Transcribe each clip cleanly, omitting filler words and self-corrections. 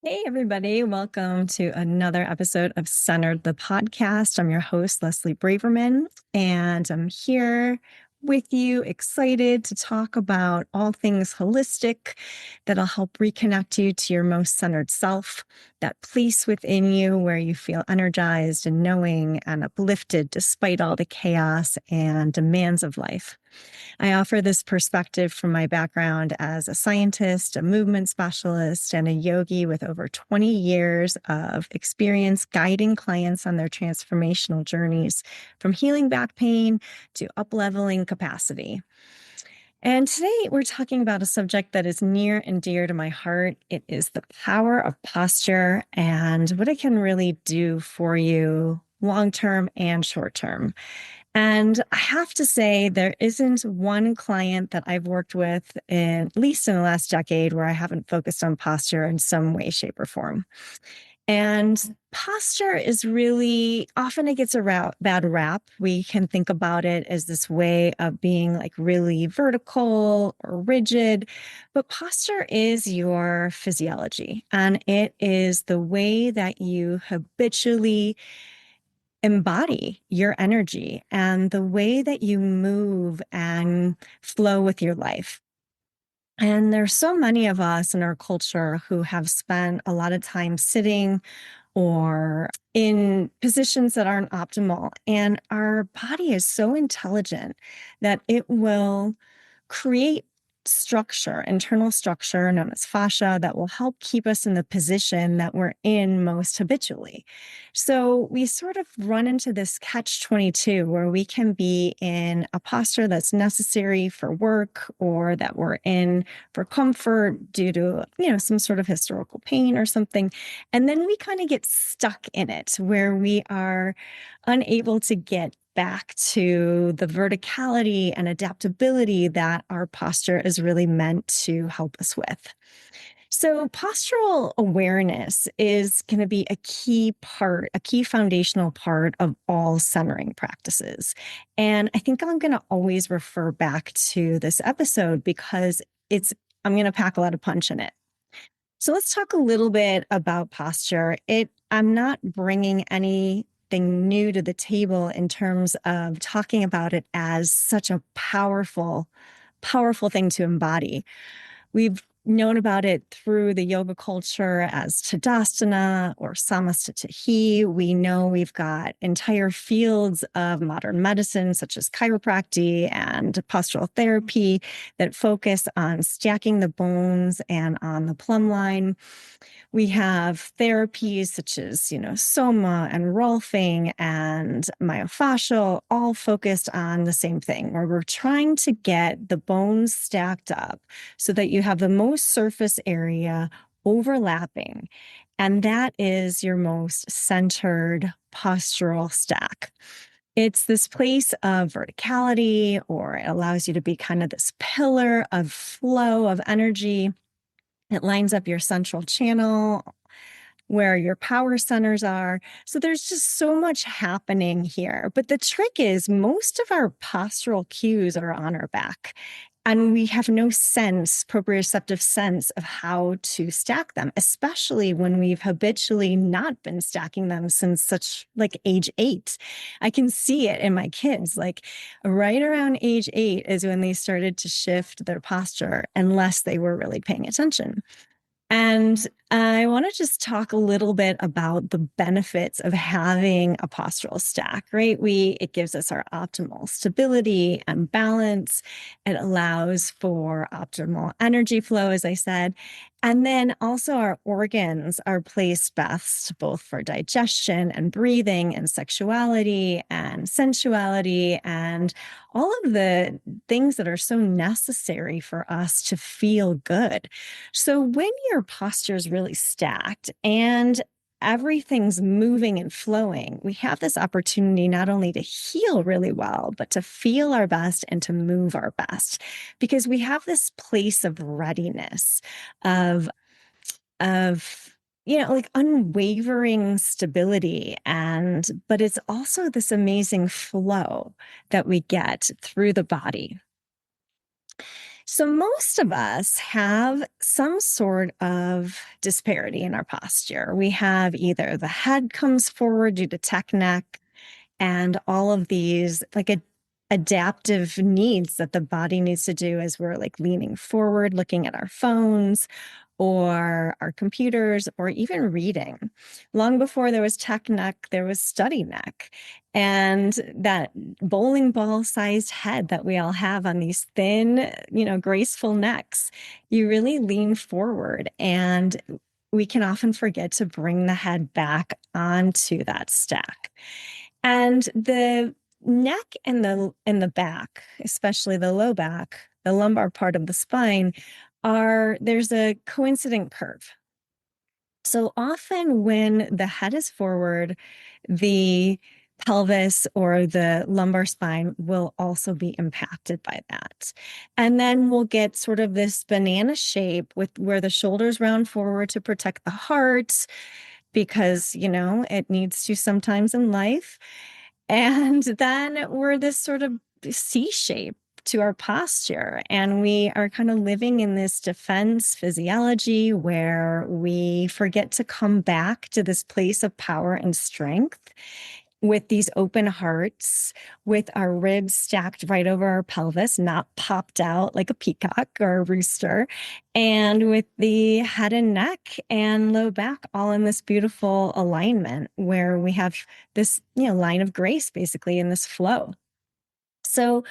Hey, everybody. Welcome to another episode of Centered the Podcast. I'm your host, Leslie Braverman, and I'm here with you, excited to talk about all things holistic that'll help reconnect you to your most centered self, that place within you where you feel energized and knowing and uplifted despite all the chaos and demands of life. I offer this perspective from my background as a scientist, a movement specialist, and a yogi with over 20 years of experience guiding clients on their transformational journeys from healing back pain to up-leveling capacity. And today we're talking about a subject that is near and dear to my heart. It is the power of posture and what it can really do for you long term and short term. And I have to say, there isn't one client that I've worked with, at least in the last decade, where I haven't focused on posture in some way, shape, or form. And posture is really often it gets a bad rap. We can think about it as this way of being like really vertical or rigid, but posture is your physiology and it is the way that you habitually embody your energy and the way that you move and flow with your life. And there's so many of us in our culture who have spent a lot of time sitting or in positions that aren't optimal. And our body is so intelligent that it will create structure, internal structure known as fascia, that will help keep us in the position that we're in most habitually. So we sort of run into this catch 22 where we can be in a posture that's necessary for work or that we're in for comfort due to, some sort of historical pain or something. And then we kind of get stuck in it where we are unable to get back to the verticality and adaptability that our posture is really meant to help us with. So, postural awareness is going to be a key part, a key foundational part of all centering practices. And I think I'm going to always refer back to this episode because I'm going to pack a lot of punch in it. So let's talk a little bit about posture. I'm not bringing anything new to the table in terms of talking about it as such a powerful thing to embody. We've known about it through the yoga culture as Tadasana or Samastatahi. We know we've got entire fields of modern medicine, such as chiropractic and postural therapy, that focus on stacking the bones and on the plumb line. We have therapies such as, soma and rolfing and myofascial, all focused on the same thing, where we're trying to get the bones stacked up so that you have the most surface area overlapping. And that is your most centered postural stack. It's this place of verticality, or it allows you to be kind of this pillar of flow of energy. It lines up your central channel where your power centers are. So there's just so much happening here. But the trick is most of our postural cues are on our back. And we have no proprioceptive sense of how to stack them, especially when we've habitually not been stacking them since such like age 8. I can see it in my kids, like right around age 8 is when they started to shift their posture unless they were really paying attention. And I want to just talk a little bit about the benefits of having a postural stack, right? It gives us our optimal stability and balance. It allows for optimal energy flow, as I said. And then also our organs are placed best, both for digestion and breathing and sexuality and sensuality and all of the things that are so necessary for us to feel good. So when your posture is really stacked and everything's moving and flowing, we have this opportunity not only to heal really well, but to feel our best and to move our best because we have this place of readiness, of, like unwavering stability. But it's also this amazing flow that we get through the body. So, most of us have some sort of disparity in our posture. We have either the head comes forward due to tech neck and all of these adaptive needs that the body needs to do as we're like leaning forward, looking at our phones or our computers or even reading. Long before there was tech neck, there was study neck. And that bowling ball sized head that we all have on these thin, graceful necks, you really lean forward and we can often forget to bring the head back onto that stack. And the neck and the back, especially the low back, the lumbar part of the spine, there's a coincident curve. So often when the head is forward, the pelvis or the lumbar spine will also be impacted by that. And then we'll get sort of this banana shape with where the shoulders round forward to protect the heart because, it needs to sometimes in life. And then we're this sort of C shape to our posture. And we are kind of living in this defense physiology where we forget to come back to this place of power and strength with these open hearts, with our ribs stacked right over our pelvis, not popped out like a peacock or a rooster, and with the head and neck and low back all in this beautiful alignment where we have this, line of grace basically in this flow. So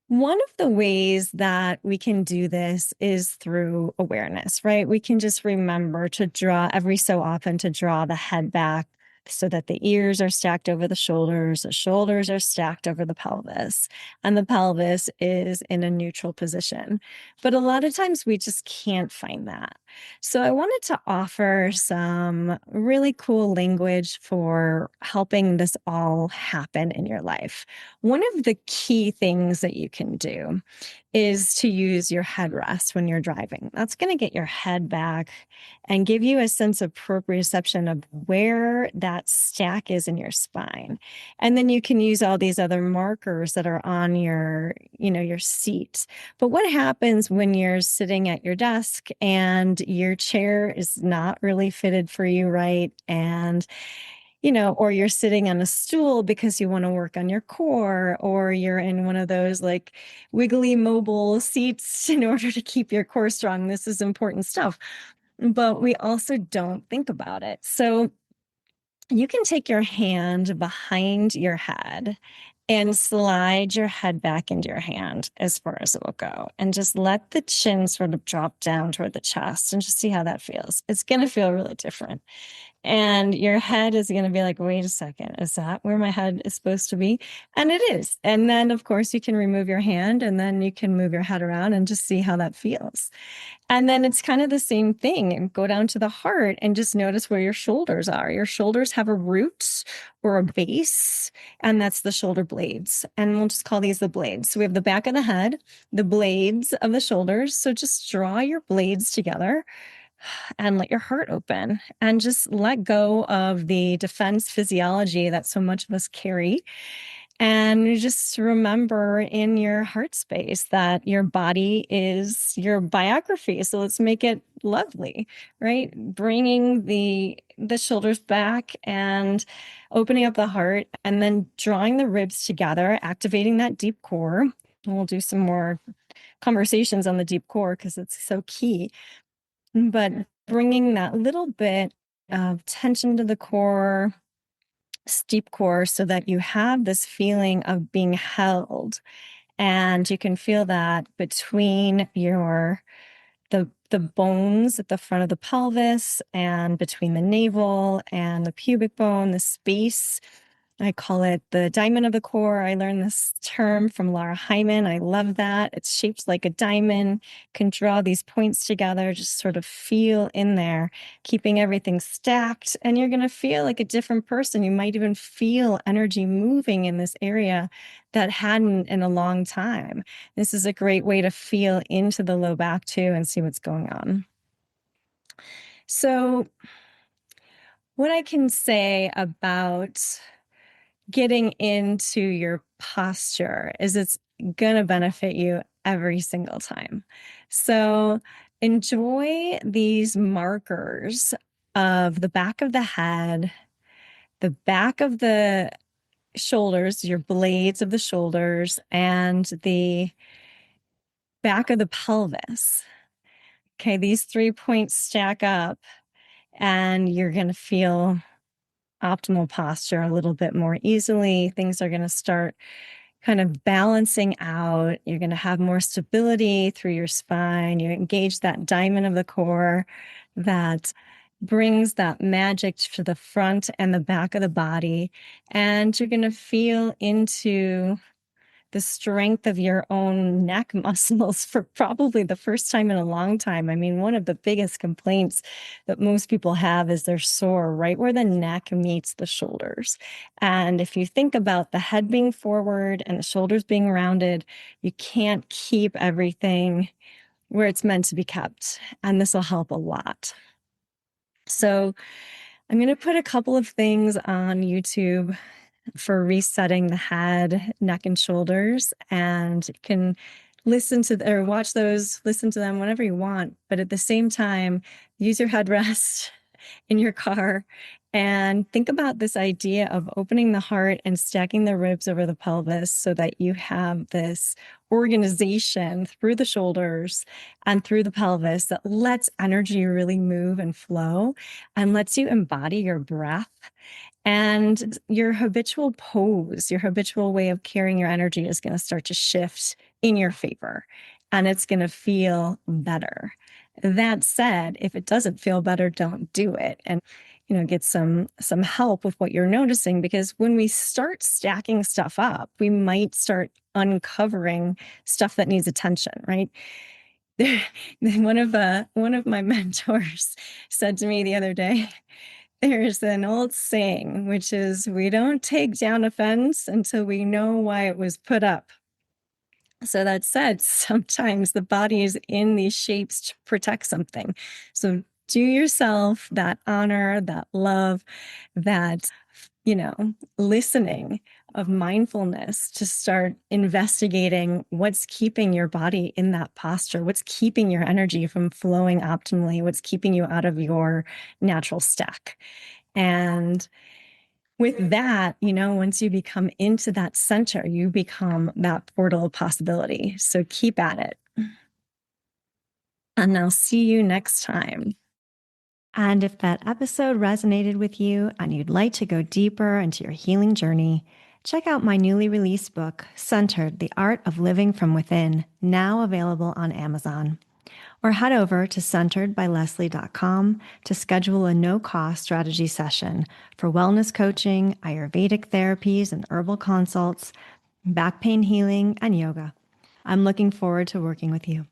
one of the ways that we can do this is through awareness, right? We can just remember to draw every so often to draw the head back so that the ears are stacked over the shoulders are stacked over the pelvis, and the pelvis is in a neutral position. But a lot of times we just can't find that. So I wanted to offer some really cool language for helping this all happen in your life. One of the key things that you can do is to use your headrest when you're driving. That's going to get your head back and give you a sense of proprioception of where that stack is in your spine. And then you can use all these other markers that are on your seat. But what happens when you're sitting at your desk and your chair is not really fitted for you, right? And or you're sitting on a stool because you want to work on your core, or you're in one of those like wiggly mobile seats in order to keep your core strong. This is important stuff, but we also don't think about it. So you can take your hand behind your head and slide your head back into your hand as far as it will go. And just let the chin sort of drop down toward the chest and just see how that feels. It's going to feel really different. And your head is going to be like, wait a second, is that where my head is supposed to be? And it is. And then, of course, you can remove your hand and then you can move your head around and just see how that feels. And then it's kind of the same thing. And go down to the heart and just notice where your shoulders are. Your shoulders have a root or a base, and that's the shoulder blades. And we'll just call these the blades. So we have the back of the head, the blades of the shoulders. So just draw your blades together and let your heart open and just let go of the defense physiology that so much of us carry. And you just remember in your heart space that your body is your biography. So let's make it lovely, right? Bringing the shoulders back and opening up the heart and then drawing the ribs together, activating that deep core. And we'll do some more conversations on the deep core because it's so key. But bringing that little bit of tension to the core, steep core, so that you have this feeling of being held. And you can feel that between the bones at the front of the pelvis and between the navel and the pubic bone, the space. I call it the diamond of the core. I learned this term from Laura Hyman. I love that. It's shaped like a diamond, can draw these points together, just sort of feel in there, keeping everything stacked. And you're going to feel like a different person. You might even feel energy moving in this area that hadn't in a long time. This is a great way to feel into the low back too and see what's going on. So, what I can say about getting into your posture is it's going to benefit you every single time. So enjoy these markers of the back of the head, the back of the shoulders, your blades of the shoulders, and the back of the pelvis. Okay, these 3 points stack up, and you're going to feel optimal posture a little bit more easily. Things are going to start kind of balancing out. You're going to have more stability through your spine. You engage that diamond of the core that brings that magic to the front and the back of the body. And you're going to feel into the strength of your own neck muscles for probably the first time in a long time. I mean, one of the biggest complaints that most people have is they're sore right where the neck meets the shoulders. And if you think about the head being forward and the shoulders being rounded, you can't keep everything where it's meant to be kept. And this will help a lot. So I'm going to put a couple of things on YouTube for resetting the head, neck, and shoulders. And you can listen to or watch those, listen to them whenever you want. But at the same time, use your headrest in your car and think about this idea of opening the heart and stacking the ribs over the pelvis so that you have this organization through the shoulders and through the pelvis that lets energy really move and flow and lets you embody your breath and your habitual pose, your habitual way of carrying your energy is going to start to shift in your favor, and it's going to feel better. That said, if it doesn't feel better, don't do it. And get some help with what you're noticing, because when we start stacking stuff up, we might start uncovering stuff that needs attention, right? One of my mentors said to me the other day, there's an old saying, which is, we don't take down a fence until we know why it was put up. So that said, sometimes the body is in these shapes to protect something. So do yourself that honor, that love, that, listening of mindfulness to start investigating what's keeping your body in that posture, what's keeping your energy from flowing optimally, what's keeping you out of your natural stack. And with that, once you become into that center, you become that portal of possibility. So keep at it. And I'll see you next time. And if that episode resonated with you and you'd like to go deeper into your healing journey, check out my newly released book, Centered: The Art of Living from Within, now available on Amazon. Or head over to centeredbyleslie.com to schedule a no-cost strategy session for wellness coaching, Ayurvedic therapies and herbal consults, back pain healing, and yoga. I'm looking forward to working with you.